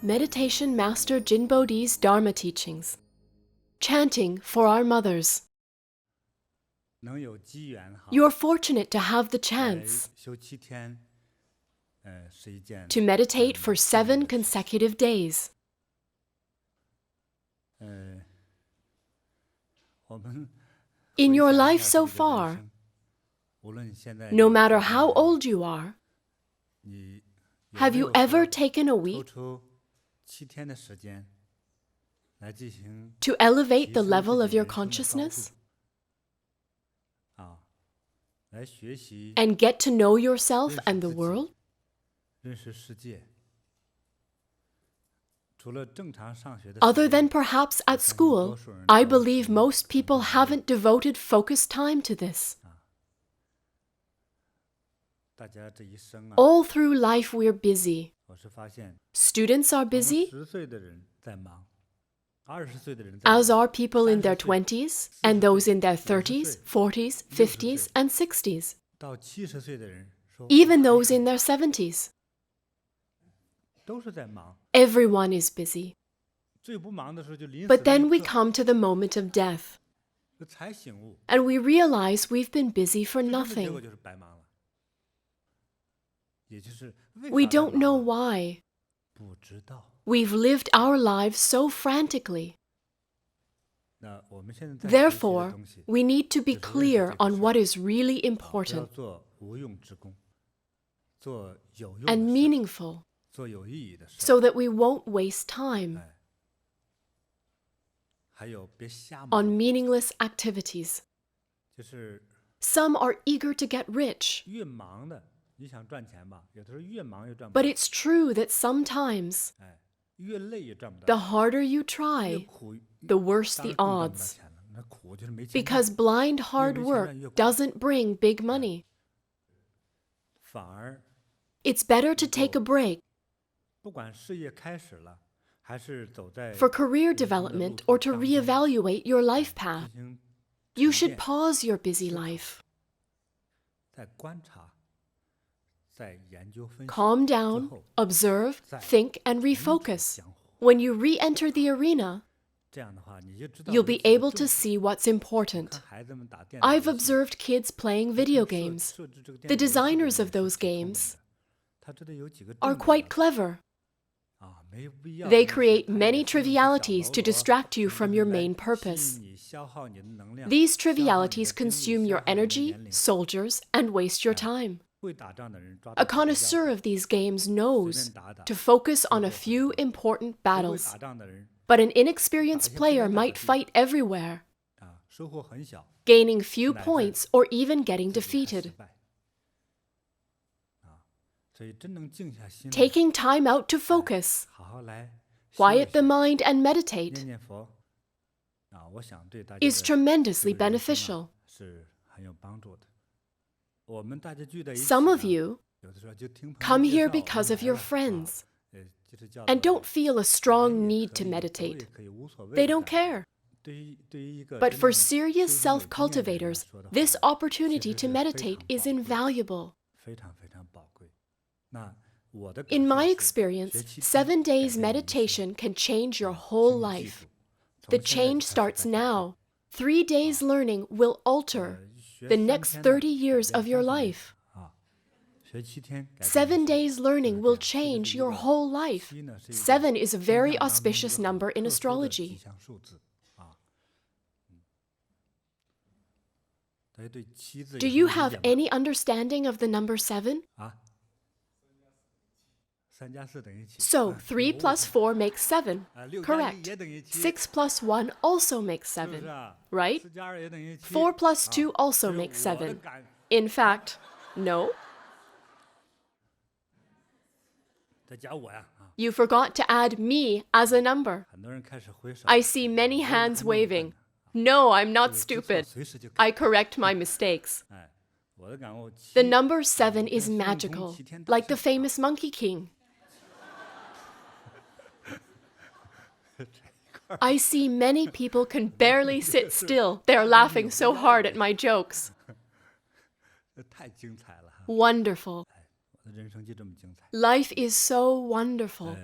Meditation Master JinBodhi's Dharma teachings. Chanting for our mothers. You're fortunate to have the chance to meditate for 7 consecutive days. In your life so far, no matter how old you are, have you ever taken a week to elevate the level of your consciousness and get to know yourself and the world? Other than perhaps at school, I believe most people haven't devoted focused time to this. All through life we're busy. Students are busy, as are people in their 20s, and those in their 30s, 40s, 50s, and 60s. Even those in their 70s. Everyone is busy. But then we come to the moment of death, and we realize we've been busy for nothing. We don't know why. We've lived our lives so frantically. Therefore, we need to be clear on what is really important and meaningful, so that we won't waste time on meaningless activities. Some are eager to get rich. But it's true that sometimes the harder you try, the worse the odds. Because blind hard work doesn't bring big money. It's better to take a break for career development or to reevaluate your life path. You should pause your busy life. Calm down, observe, think, and refocus. When you re-enter the arena, you'll be able to see what's important. I've observed kids playing video games. The designers of those games are quite clever. They create many trivialities to distract you from your main purpose. These trivialities consume your energy, soldiers, and waste your time. A connoisseur of these games knows to focus on a few important battles, but an inexperienced player might fight everywhere, gaining few points or even getting defeated. Taking time out to focus, quiet the mind and meditate is tremendously beneficial. Some of you come here because of your friends and don't feel a strong need to meditate. They don't care. But for serious self-cultivators, this opportunity to meditate is invaluable. In my experience, 7 days meditation can change your whole life. The change starts now. 3 days learning will alter the next 30 years of your life. 7 days learning will change your whole life. 7 is a very auspicious number in astrology. Do you have any understanding of the number 7? So, 3 plus 4 makes 7. Correct. 6 plus 1 also makes 7. Right? 4 plus 2 also makes 7. In fact, no. You forgot to add me as a number. I see many hands waving. No, I'm not stupid. I correct my mistakes. The number 7 is magical, like the famous Monkey King. I see many people can barely sit still. They're laughing so hard at my jokes. Wonderful. Life is so wonderful.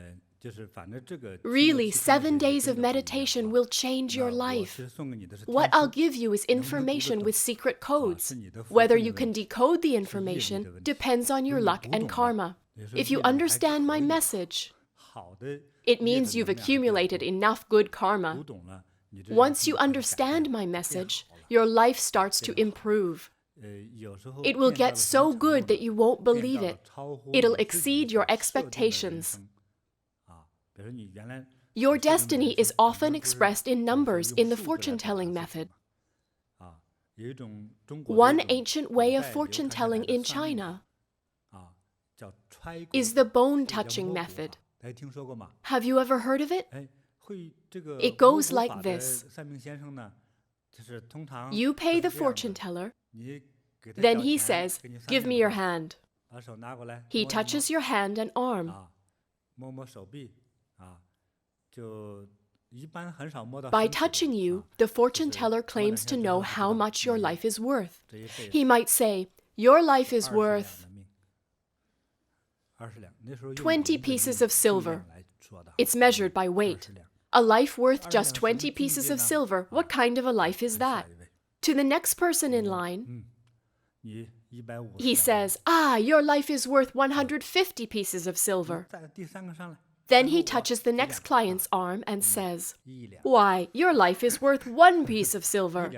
Really, 7 days of meditation will change your life. What I'll give you is information with secret codes. Whether you can decode the information depends on your luck and karma. If you understand my message, it means you've accumulated enough good karma. Once you understand my message, your life starts to improve. It will get so good that you won't believe it. It'll exceed your expectations. Your destiny is often expressed in numbers in the fortune-telling method. One ancient way of fortune-telling in China is the bone-touching method. Have you ever heard of it? It goes like this. You pay the fortune-teller, then he says, "Give me your hand." He touches your hand and arm. By touching you, the fortune-teller claims to know how much your life is worth. He might say, "Your life is worth 20 pieces of silver." It's measured by weight. A life worth just 20 pieces of silver, what kind of a life is that? To the next person in line, he says, "Your life is worth 150 pieces of silver." Then he touches the next client's arm and says, "Why, your life is worth 1 piece of silver."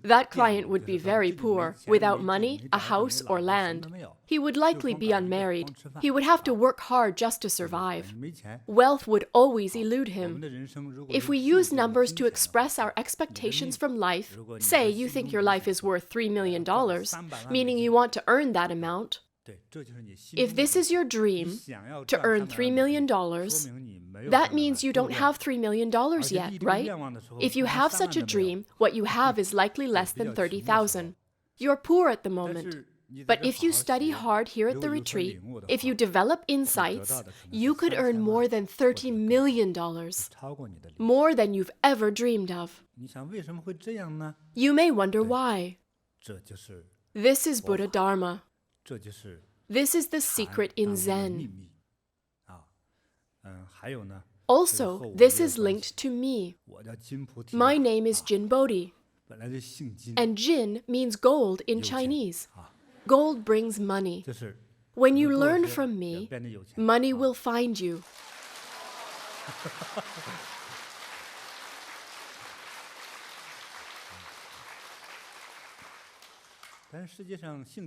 That client would be very poor, without money, a house, or land. He would likely be unmarried. He would have to work hard just to survive. Wealth would always elude him. If we use numbers to express our expectations from life, say you think your life is worth $3 million, meaning you want to earn that amount. If this is your dream, to earn $3 million, that means you don't have $3 million yet, right? If you have such a dream, what you have is likely less than 30,000. You're poor at the moment. But if you study hard here at the retreat, if you develop insights, you could earn more than $30 million, more than you've ever dreamed of. You may wonder why. This is Buddhadharma. This is the secret in Zen. Also, this is linked to me. My name is JinBodhi, and Jin means gold in Chinese. Gold brings money. When you learn from me, money will find you.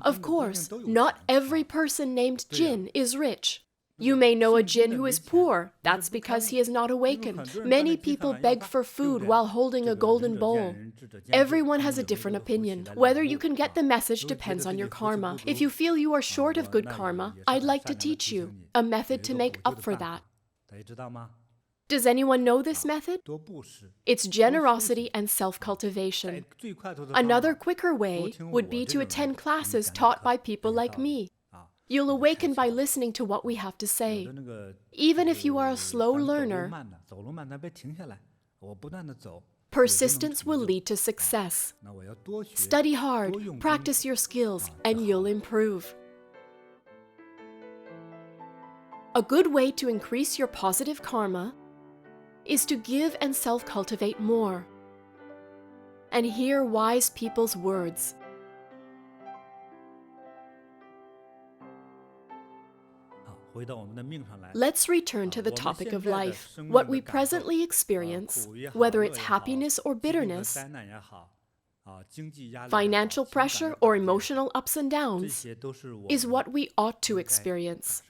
Of course, not every person named Jin is rich. You may know a Jin who is poor. That's because he is not awakened. Many people beg for food while holding a golden bowl. Everyone has a different opinion. Whether you can get the message depends on your karma. If you feel you are short of good karma, I'd like to teach you a method to make up for that. Does anyone know this method? It's generosity and self-cultivation. Another quicker way would be to attend classes taught by people like me. You'll awaken by listening to what we have to say. Even if you are a slow learner, persistence will lead to success. Study hard, practice your skills, and you'll improve. A good way to increase your positive karma is to give and self-cultivate more, and hear wise people's words. Let's return to the topic of life. What we presently experience, whether it's happiness or bitterness, financial pressure or emotional ups and downs, is what we ought to experience.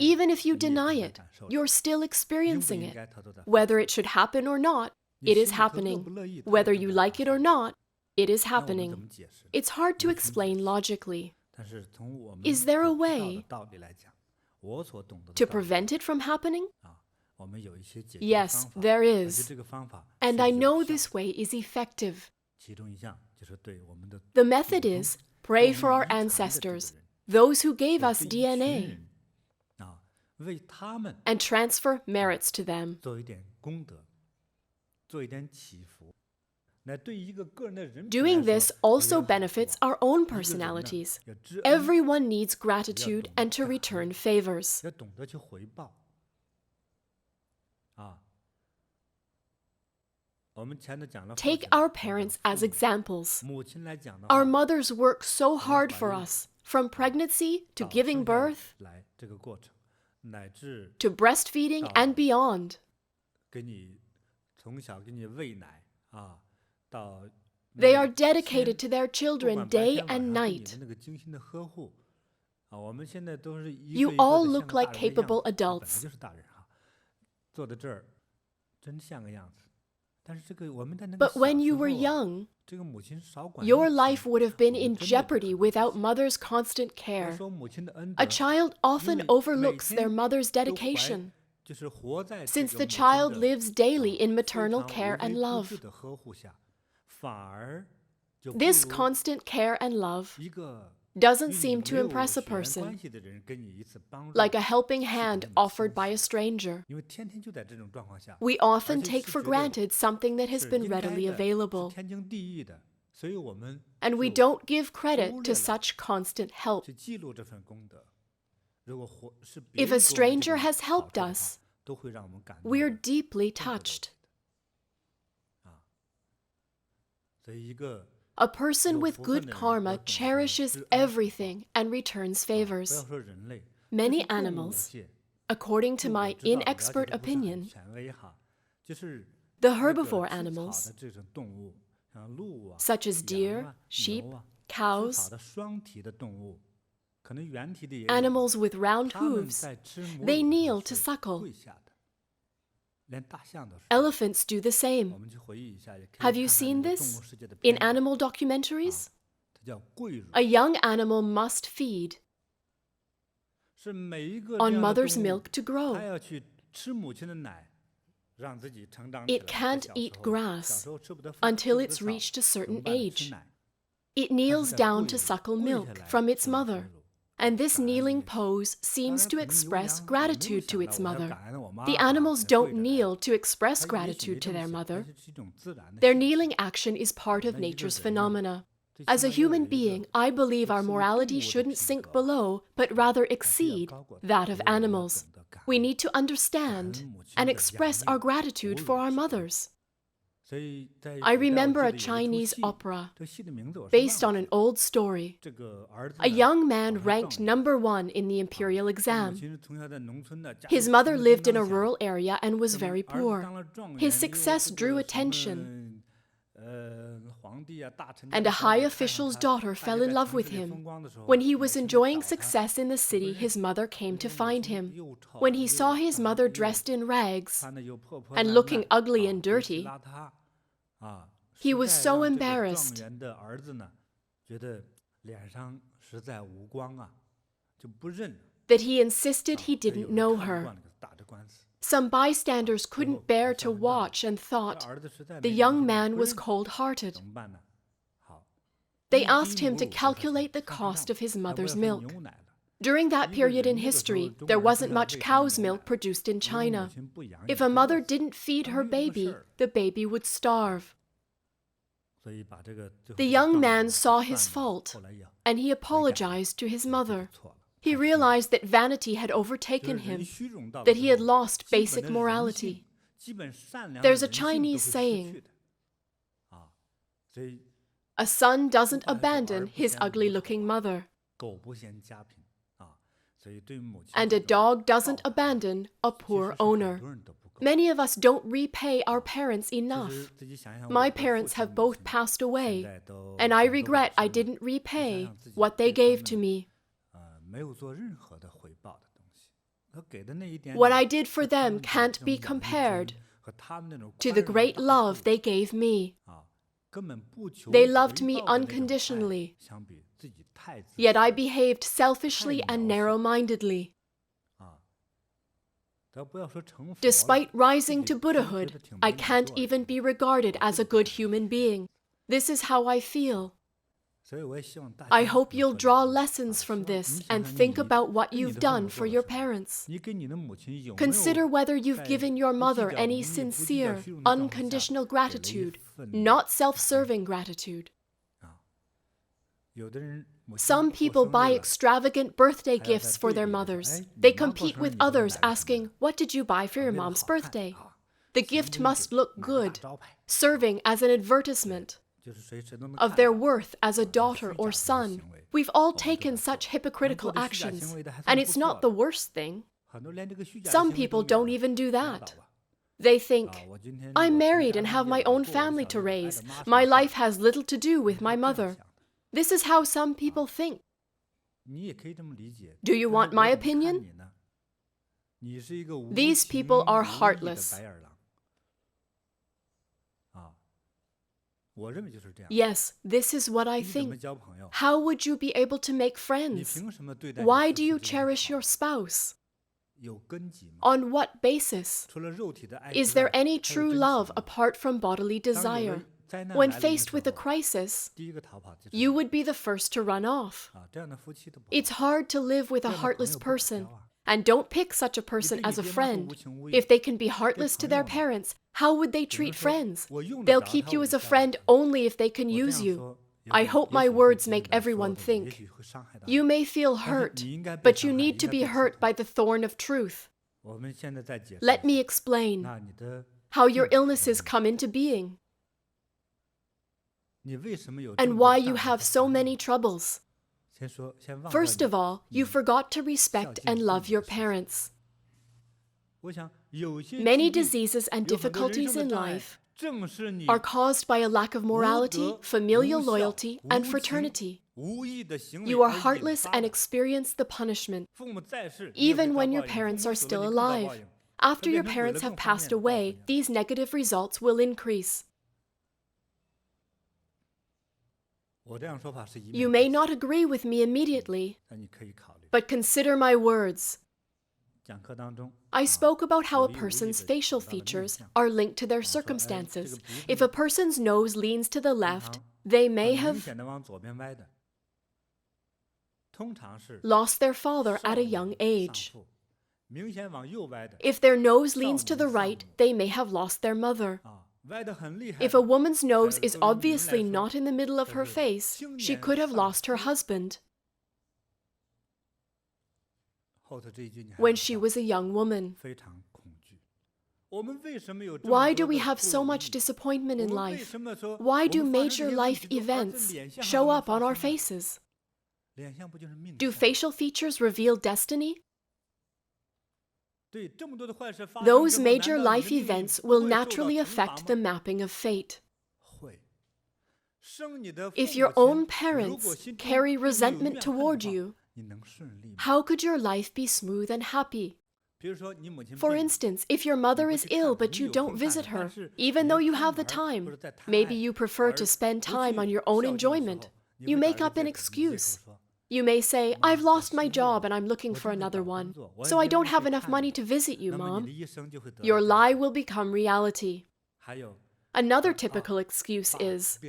Even if you deny it, you're still experiencing it. Whether it should happen or not, it is happening. Whether you like it or not, it is happening. It's hard to explain logically. Is there a way to prevent it from happening? Yes, there is. And I know this way is effective. The method is pray for our ancestors, those who gave us DNA, and transfer merits to them. Doing this also benefits our own personalities. Everyone needs gratitude and to return favors. Take our parents as examples. Our mothers work so hard for us, from pregnancy to giving birth, to breastfeeding and beyond. They are dedicated to their children day and night. You all look like capable adults. But when you were young, your life would have been in jeopardy without mother's constant care. A child often overlooks their mother's dedication, since the child lives daily in maternal care and love. This constant care and love doesn't seem to impress a person, like a helping hand offered by a stranger. We often take for granted something that has been readily available, and we don't give credit to such constant help. If a stranger has helped us, we're deeply touched. A person with good karma cherishes everything and returns favors. Many animals, according to my inexpert opinion, the herbivore animals, such as deer, sheep, cows, animals with round hooves, they kneel to suckle. Elephants do the same. Have you seen this in animal documentaries? A young animal must feed on mother's milk to grow. It can't eat grass until it's reached a certain age. It kneels down to suckle milk from its mother. And this kneeling pose seems to express gratitude to its mother. The animals don't kneel to express gratitude to their mother. Their kneeling action is part of nature's phenomena. As a human being, I believe our morality shouldn't sink below, but rather exceed that of animals. We need to understand and express our gratitude for our mothers. I remember a Chinese opera based on an old story. A young man ranked #1 in the imperial exam. His mother lived in a rural area and was very poor. His success drew attention, and a high official's daughter fell in love with him. When he was enjoying success in the city, his mother came to find him. When he saw his mother dressed in rags and looking ugly and dirty, he was so embarrassed that he insisted he didn't know her. Some bystanders couldn't bear to watch and thought the young man was cold-hearted. They asked him to calculate the cost of his mother's milk. During that period in history, there wasn't much cow's milk produced in China. If a mother didn't feed her baby, the baby would starve. The young man saw his fault, and he apologized to his mother. He realized that vanity had overtaken him, that he had lost basic morality. There's a Chinese saying, "A son doesn't abandon his ugly-looking mother, and a dog doesn't abandon a poor owner." Many of us don't repay our parents enough. My parents have both passed away, and I regret I didn't repay what they gave to me. What I did for them can't be compared to the great love they gave me. They loved me unconditionally, yet I behaved selfishly and narrow-mindedly. Despite rising to Buddhahood, I can't even be regarded as a good human being. This is how I feel. I hope you'll draw lessons from this and think about what you've done for your parents. Consider whether you've given your mother any sincere, unconditional gratitude, not self-serving gratitude. Some people buy extravagant birthday gifts for their mothers. They compete with others asking, "What did you buy for your mom's birthday?" The gift must look good, serving as an advertisement of their worth as a daughter or son. We've all taken such hypocritical actions, and it's not the worst thing. Some people don't even do that. They think, "I'm married and have my own family to raise. My life has little to do with my mother." This is how some people think. Do you want my opinion? These people are heartless. Yes, this is what I think. How would you be able to make friends? Why do you cherish your spouse? On what basis? Is there any true love apart from bodily desire? When faced with a crisis, you would be the first to run off. It's hard to live with a heartless person, and don't pick such a person as a friend. If they can be heartless to their parents, how would they treat friends? They'll keep you as a friend only if they can use you. I hope my words make everyone think. You may feel hurt, but you need to be hurt by the thorn of truth. Let me explain how your illnesses come into being and why you have so many troubles. First of all, you forgot to respect and love your parents. Many diseases and difficulties in life are caused by a lack of morality, familial loyalty, and fraternity. You are heartless and experience the punishment, even when your parents are still alive. After your parents have passed away, these negative results will increase. You may not agree with me immediately, but consider my words. I spoke about how a person's facial features are linked to their circumstances. If a person's nose leans to the left, they may have lost their father at a young age. If their nose leans to the right, they may have lost their mother. If a woman's nose is obviously not in the middle of her face, she could have lost her husband when she was a young woman. Why do we have so much disappointment in life? Why do major life events show up on our faces? Do facial features reveal destiny? Those major life events will naturally affect the mapping of fate. If your own parents carry resentment toward you, how could your life be smooth and happy? For instance, if your mother is ill but you don't visit her, even though you have the time, maybe you prefer to spend time on your own enjoyment, you make up an excuse. You may say, "I've lost my job and I'm looking for another one, so I don't have enough money to visit you, Mom." Your lie will become reality. Another typical excuse is,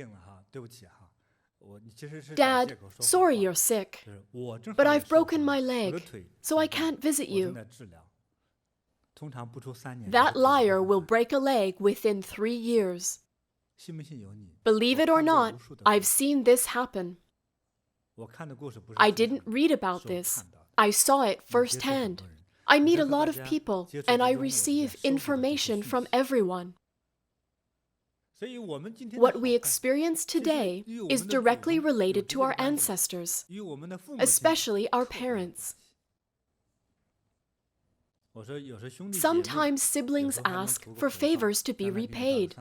"Dad, sorry you're sick, but I've broken my leg, so I can't visit you." That liar will break a leg within 3 years. Believe it or not, I've seen this happen. I didn't read about this. I saw it firsthand. I meet a lot of people, and I receive information from everyone. What we experience today is directly related to our ancestors, especially our parents. Sometimes siblings ask for favors to be repaid,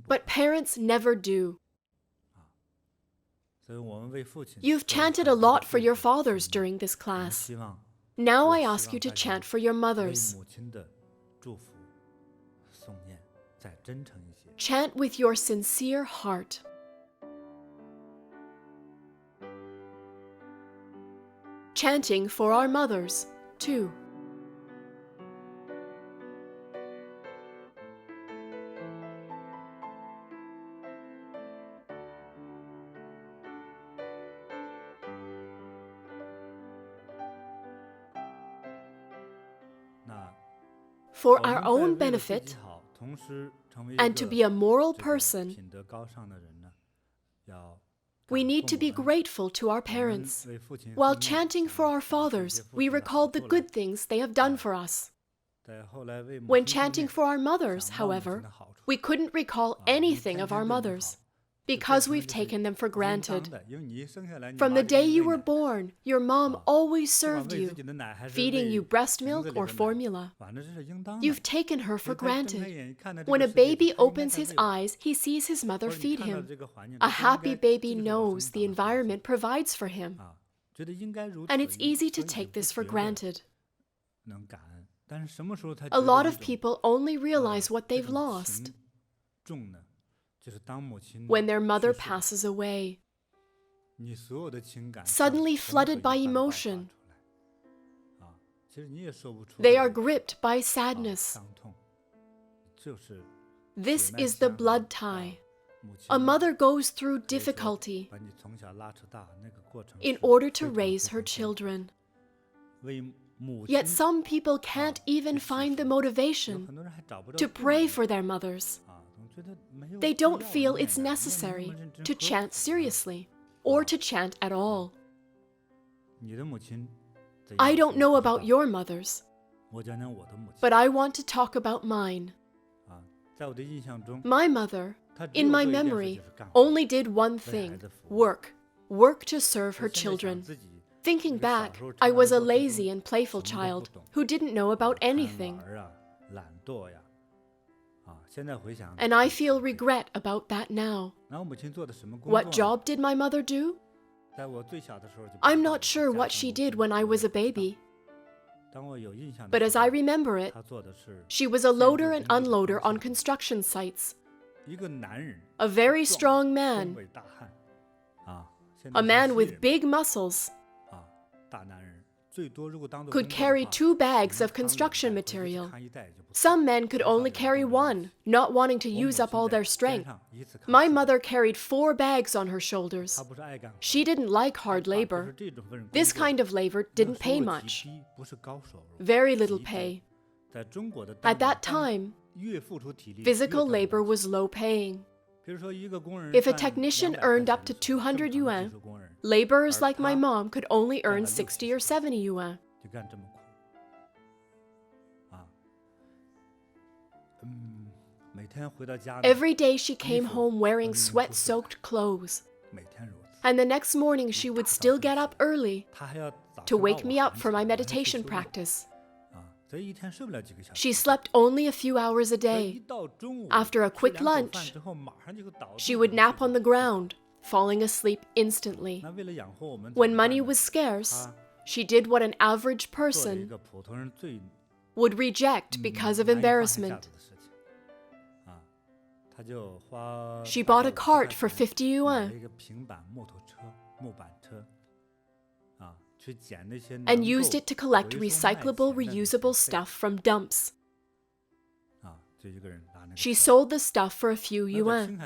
but parents never do. You've chanted a lot for your fathers during this class. Now I ask you to chant for your mothers. Chant with your sincere heart. Chanting for our mothers, too. for our own benefit and to be a moral person, we need to be grateful to our parents. While chanting for our fathers, we recall the good things they have done for us. When chanting for our mothers, however, we couldn't recall anything of our mothers because we've taken them for granted. From the day you were born, your mom always served you, feeding you breast milk or formula. You've taken her for granted. When a baby opens his eyes, he sees his mother feed him. A happy baby knows the environment provides for him. And it's easy to take this for granted. A lot of people only realize what they've lost when their mother passes away, suddenly flooded by emotion. They are gripped by sadness. This is the blood tie. A mother goes through difficulty in order to raise her children. Yet some people can't even find the motivation to pray for their mothers. They don't feel it's necessary to chant seriously or to chant at all. I don't know about your mothers, but I want to talk about mine. My mother, in my memory, only did one thing: work to serve her children. Thinking back, I was a lazy and playful child who didn't know about anything. And I feel regret about that now. What job did my mother do? I'm not sure what she did when I was a baby. But as I remember it, she was a loader and unloader on construction sites. A very strong man. A man with big muscles. Could carry 2 bags of construction material. Some men could only carry 1, not wanting to use up all their strength. My mother carried 4 bags on her shoulders. She didn't like hard labor. This kind of labor didn't pay much. Very little pay. At that time, physical labor was low paying. If a technician earned up to 200 yuan, laborers like my mom could only earn 60 or 70 yuan. Every day she came home wearing sweat-soaked clothes. And the next morning she would still get up early to wake me up for my meditation practice. She slept only a few hours a day. After a quick lunch, she would nap on the ground, falling asleep instantly. When money was scarce, she did what an average person would reject because of embarrassment. She bought a cart for 50 yuan and used it to collect recyclable, reusable stuff from dumps. She sold the stuff for a few yuan.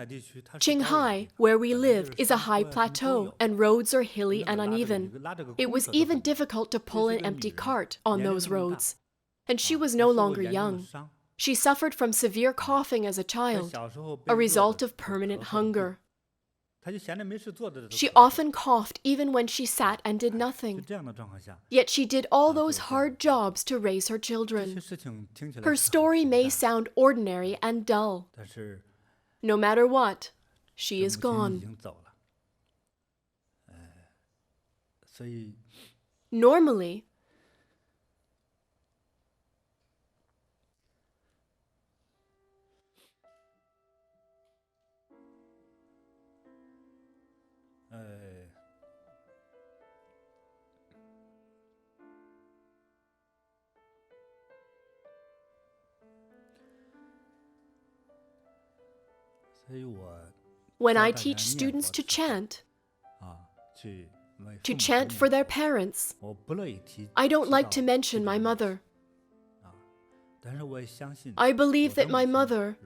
Qinghai, where we lived, is a high plateau, and roads are hilly and uneven. It was even difficult to pull an empty cart on those roads. And she was no longer young. She suffered from severe coughing as a child, a result of permanent hunger. She often coughed even when she sat and did nothing. Yet she did all those hard jobs to raise her children. Her story may sound ordinary and dull. No matter what, she is gone. Normally, when I teach students to chant for their parents, I don't like to mention my mother. I believe that my mother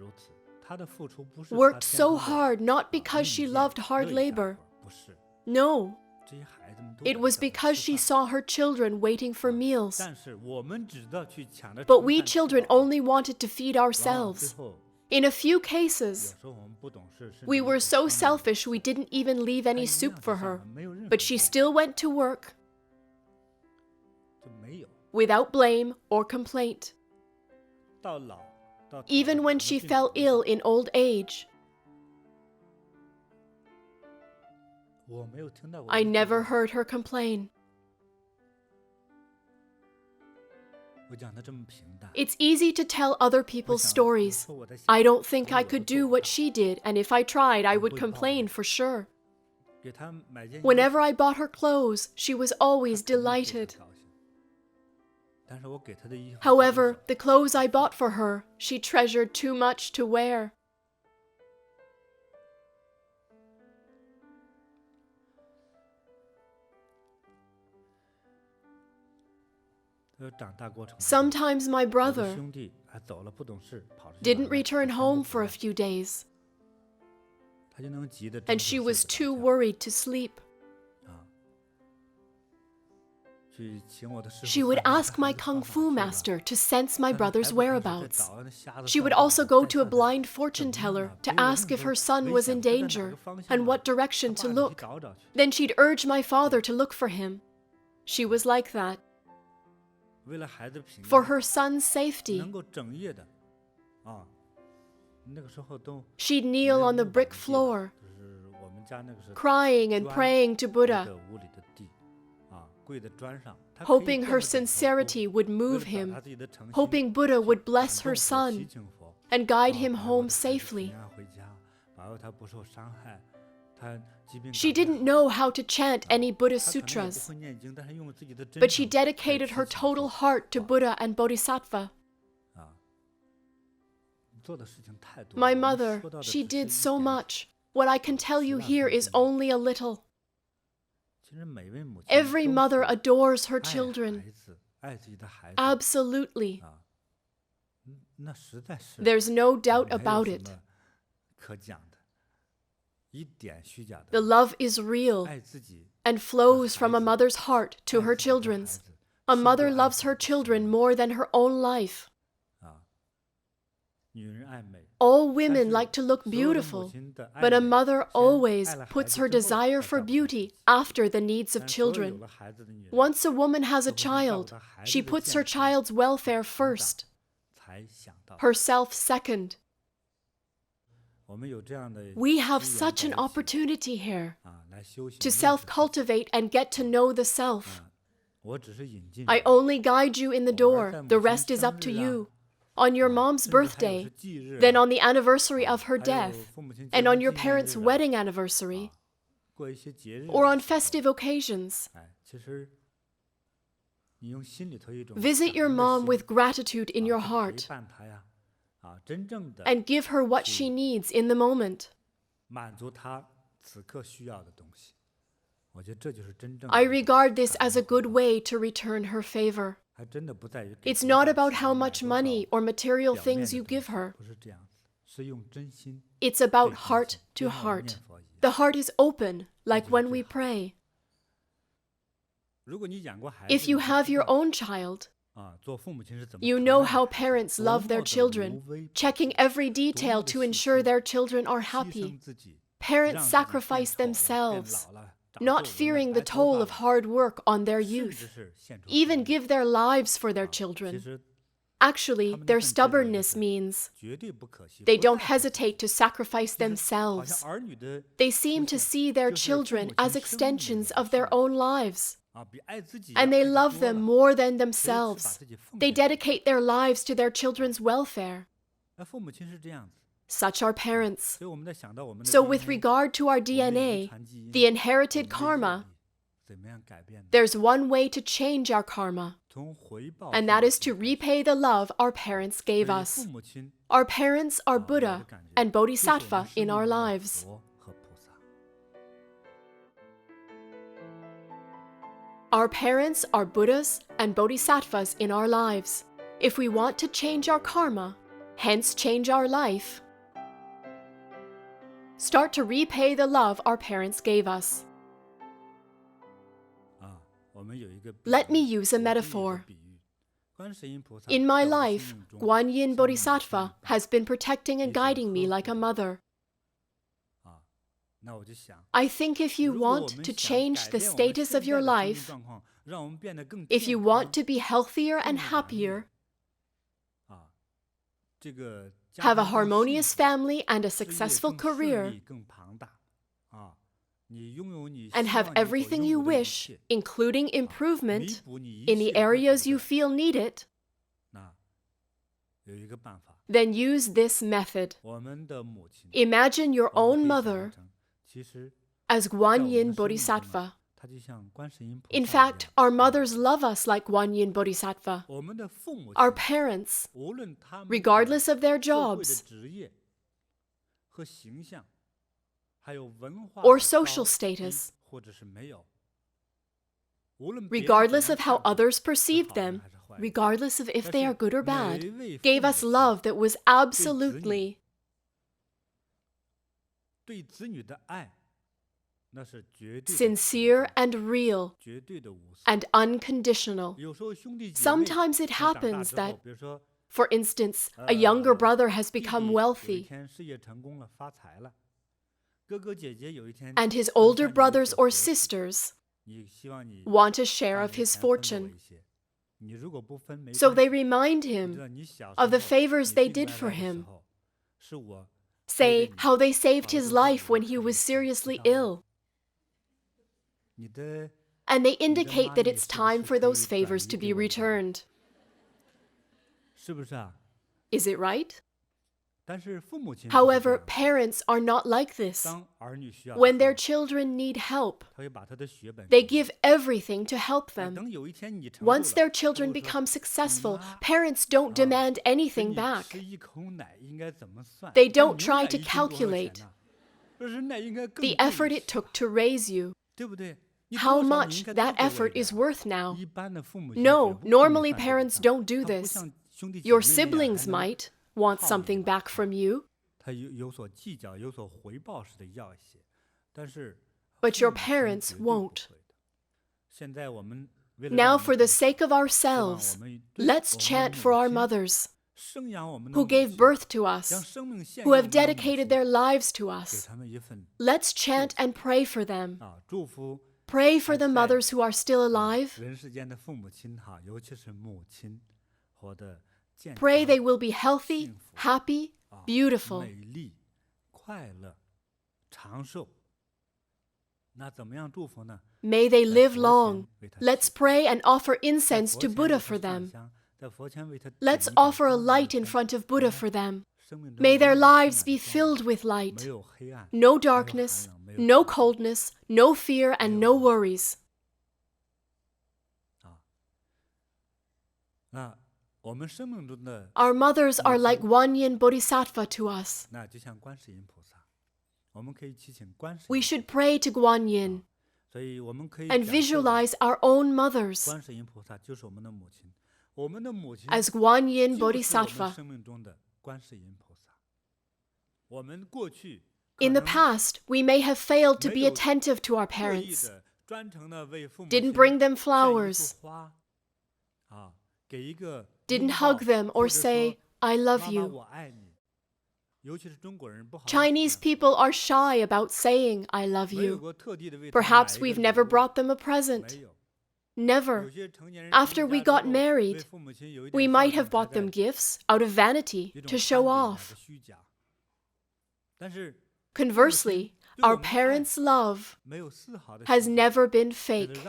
worked so hard not because she loved hard labor. No, It was because she saw her children waiting for meals. But we children only wanted to feed ourselves. In a few cases, we were so selfish we didn't even leave any soup for her. But she still went to work without blame or complaint. Even when she fell ill in old age, I never heard her complain. It's easy to tell other people's stories. I don't think I could do what she did, and if I tried, I would complain for sure. Whenever I bought her clothes, she was always delighted. However, the clothes I bought for her, she treasured too much to wear. Sometimes my brother didn't return home for a few days, and she was too worried to sleep. She would ask my kung fu master to sense my brother's whereabouts. She would also go to a blind fortune teller to ask if her son was in danger and what direction to look. Then she'd urge my father to look for him. She was like that. For her son's safety, she'd kneel on the brick floor, crying and praying to Buddha, hoping her sincerity would move him, hoping Buddha would bless her son and guide him home safely. She didn't know how to chant any Buddhist sutras, but she dedicated her total heart to Buddha and Bodhisattva. My mother, she did so much. What I can tell you here is only a little. Every mother adores her children. Absolutely. There's no doubt about it. The love is real and flows from a mother's heart to her children's. A mother loves her children more than her own life. All women like to look beautiful, but a mother always puts her desire for beauty after the needs of children. Once a woman has a child, she puts her child's welfare first, herself second. We have such an opportunity here to self-cultivate and get to know the self. I only guide you in the door. The rest is up to you. On your mom's birthday, then on the anniversary of her death, and on your parents' wedding anniversary, or on festive occasions, visit your mom with gratitude in your heart and give her what she needs in the moment. I regard this as a good way to return her favor. It's not about how much money or material things you give her. It's about heart to heart. The heart is open, like when we pray. If you have your own child, you know how parents love their children, checking every detail to ensure their children are happy. Parents sacrifice themselves, not fearing the toll of hard work on their youth, even give their lives for their children. Actually, their stubbornness means they don't hesitate to sacrifice themselves. They seem to see their children as extensions of their own lives, and they love them more than themselves. They dedicate their lives to their children's welfare. Such are parents. So with regard to our DNA, the inherited karma, there's one way to change our karma, and that is to repay the love our parents gave us. Our parents are Buddha and Bodhisattva in our lives. Our parents are Buddhas and Bodhisattvas in our lives. If we want to change our karma, hence change our life, start to repay the love our parents gave us. Let me use a metaphor. In my life, Guanyin Bodhisattva has been protecting and guiding me like a mother. I think if you want to change the status of your life, if you want to be healthier and happier, have a harmonious family and a successful career, and have everything you wish, including improvement, in the areas you feel need it, then use this method. Imagine your own mother as Guanyin Bodhisattva. In fact, our mothers love us like Guanyin Bodhisattva. Our parents, regardless of their jobs or social status, regardless of how others perceived them, regardless of if they are good or bad, gave us love that was absolutely sincere and real and unconditional. Sometimes it happens that, for instance, a younger brother has become wealthy, and his older brothers or sisters want a share of his fortune. So they remind him of the favors they did for him. Say how they saved his life when he was seriously ill. And they indicate that it's time for those favors to be returned. Is it right? However, parents are not like this. When their children need help, they give everything to help them. Once their children become successful, parents don't demand anything back. They don't try to calculate the effort it took to raise you, how much that effort is worth now. No, normally parents don't do this. Your siblings might want something back from you, but your parents won't. Now, for the sake of ourselves, let's chant for our mothers who gave birth to us, who have dedicated their lives to us. Let's chant and pray for them. Pray for the mothers who are still alive. Pray they will be healthy, happy, beautiful. May they live long. Let's pray and incense incense to Buddha for them. Let's offer a light in front of Buddha for them. May their lives be filled with light. No darkness, no coldness, no fear, and no worries. Our mothers are like Guanyin Bodhisattva to us. We should pray to Guanyin and visualize our own mothers as Guanyin Bodhisattva. In the past, we may have failed to be attentive to our parents, didn't bring them flowers, didn't hug them or say, "I love you." Chinese people are shy about saying, "I love you." Perhaps we've never brought them a present. Never. After we got married, we might have bought them gifts out of vanity to show off. Conversely, our parents' love has never been fake.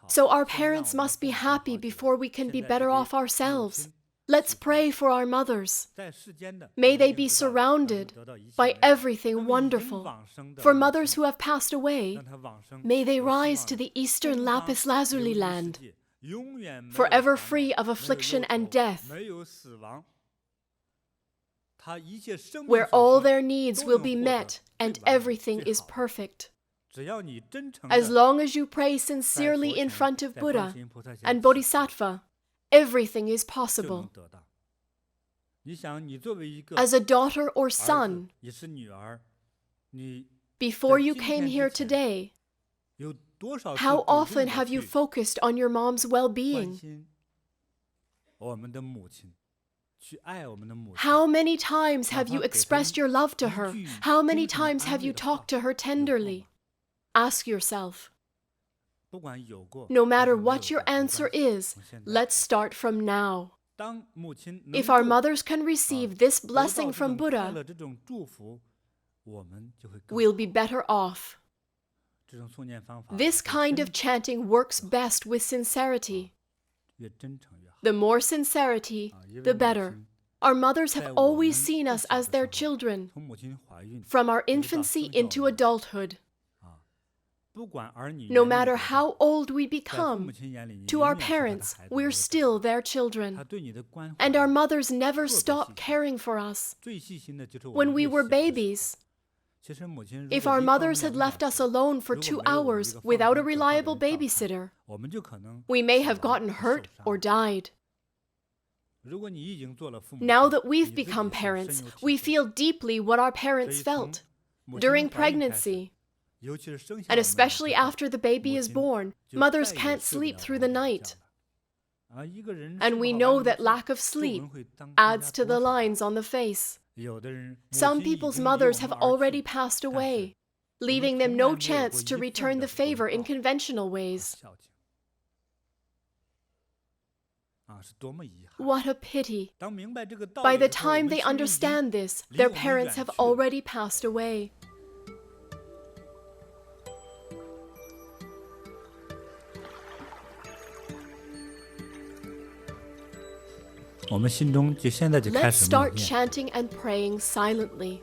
So our parents must be happy before we can be better off ourselves. Let's pray for our mothers. May they be surrounded by everything wonderful. For mothers who have passed away, may they rise to the eastern lapis lazuli land, forever free of affliction and death, where all their needs will be met and everything is perfect. As long as you pray sincerely in front of Buddha and Bodhisattva, everything is possible. As a daughter or son, before you came here today, How often have you focused on your mom's well-being? How many times have you expressed your love to her? How many times have you talked to her tenderly? Ask yourself. No matter what your answer is, let's start from now. If our mothers can receive this blessing from Buddha, we'll be better off. This kind of chanting works best with sincerity. The more sincerity, the better. Our mothers have always seen us as their children, from our infancy into adulthood. No matter how old we become, to our parents, we're still their children. And our mothers never stop caring for us. When we were babies, if our mothers had left us alone for 2 hours without a reliable babysitter, we may have gotten hurt or died. Now that we've become parents, we feel deeply what our parents felt during pregnancy. And especially after the baby is born, mothers can't sleep through the night. And we know that lack of sleep adds to the lines on the face. Some people's mothers have already passed away, leaving them no chance to return the favor in conventional ways. What a pity. By the time they understand this, their parents have already passed away. Let's start chanting and praying silently.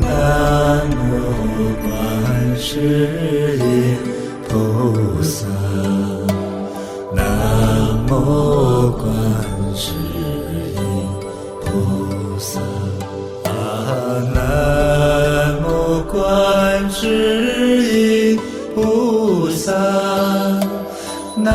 南无观世音菩萨，南无观世音菩萨，南无观世音菩萨，南